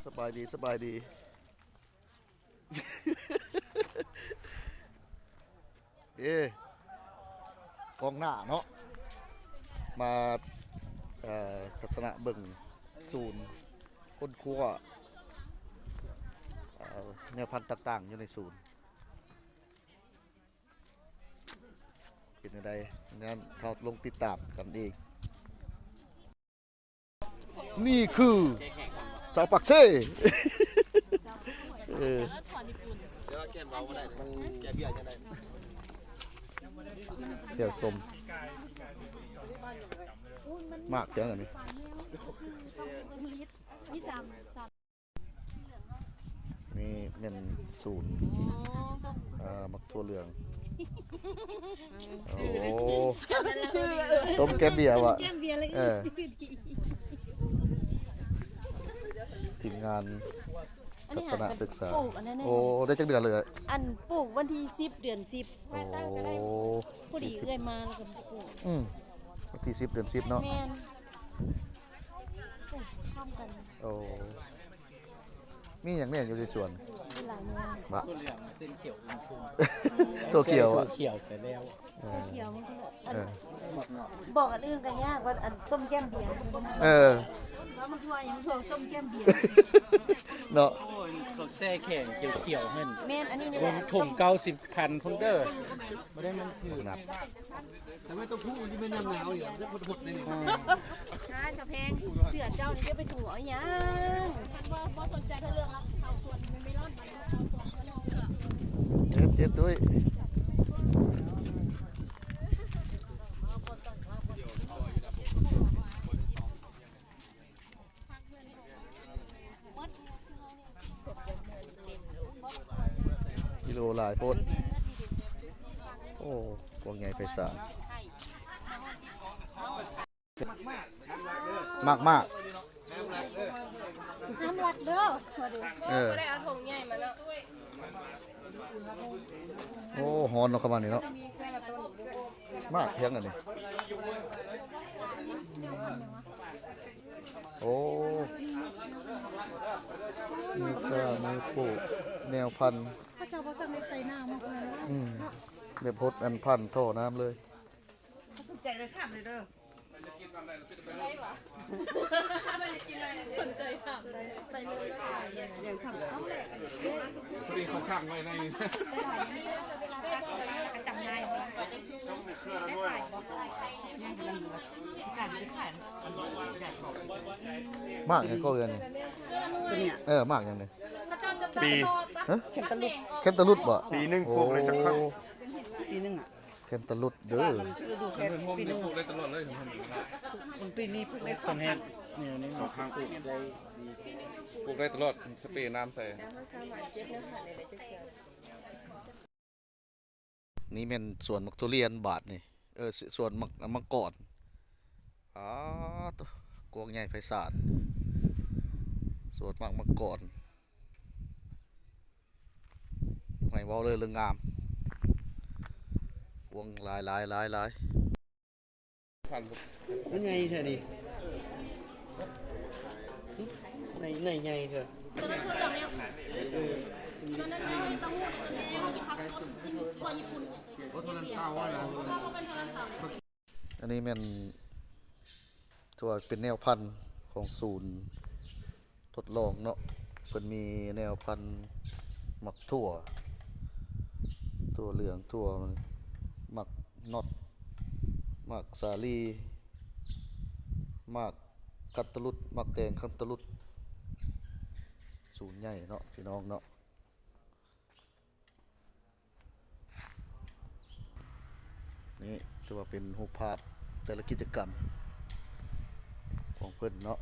สบายดีสบายดีกองหน้าเนาะมาทัศนะเบิ่งศูนย์ค้นคว้าแนวพันธุ์ต่างๆอยู่ในศูนย์เป็นยังไงนั้นเขาลงติดตามกันเองนี่คือสาวปักเซ่เดี๋ยวสมมากเพียงอันนี้นี่เป็นศูนย์มักทั่วเหลืองโอ้ต้มแกมเบียร์ว่ะทีมงานทัศนศึกษาโอ้ได้จักเดือนเลยอันปลูกวันที่10 เดือน 10โอ้พอดีเอื้อยมาแล้วก็ปลูกวันที่10 เดือน 10เนาะแม่นพร้อมกันโอ้มีอย่างแน่อยู่ในสวนหลายแนวบะเส้นเขียวตัวเขียวอ่ะเขียวเสร็จแล้วเขียวมันก็บอกอันอื่นกันยากว่าอันต้มแก้มเบียร์ว่ามันทั่วยังส่วนต้มแก้มเบียร์เนาะเขาแช่แข็งเขียวๆเห็นแม่นอันนี้นี่แหละถุง90,000พุ่งเด้อไม่ได้มันคือนับแต่ไม่ต้องพูดที่เป็นน้ำหนาวอยู่จะหดๆเลยถ้าจะแพงเสือเจ้านี่จะไปถูเอายังบ่สนใจเรื่องเขาควรไม่รอดมันเจ็ดด้วยกิโลหลายโพดโอ้พวกใหญ่ไปสามมากน้ำหลักเด้อก็ได้เอาถุงใหญ่มาแล้วโอ้ฮอนเนาะเข้ามานี่เนาะมากเพียงอันนี้โอ้มีก็มีปลูกแนวพันธุ์พระเจ้าพระสังใส่น้ำมากเลยแบบพดอันพันธุ์ท่อน้ำเลยสนใจเลยข้ามเลยเด้อสนใจข้ามเลยไปเลยอย่างข้ามเอาแหละพอดีเขาข้างไว้ในจำง่ายเลยได้ขายมากยังก็เงินมากยังเลยปีเคนตาลุดบ่ปีนึงปลูกเลยจักครั้งปีนึงอ่ะเคนตาลุดเด้อดูแค่ปีนึงปลูกได้ตลอดเลยปีนี้ปลูกได้2 ครั้งนี่2 ครั้งปลูกได้ตลอดสเปรย์น้ำใส่นี่เป็นสวนมักทุเรียนบาทนี่สวนมังกรตัวกวงใหญ่ไพศาลสวนมังกรไม่เว้าเลยเรื่องงามกวงหลายเป็นไงเธอดิในไงเธออันนี้มันตัวเป็นแนวพันธุ์ของศูนย์ทดลองเนาะเป็นมีแนวพันธุ์หมักถั่วเหลืองถั่วหมักน็อตหมักสาลีหมักคัตตลุดหมักแตงคัตตลุดศูนย์ใหญ่เนาะพี่น้องเนาะนี่ถือว่าเป็นรูปภาพแต่ละกิจกรรมของเพิ่นเนาะ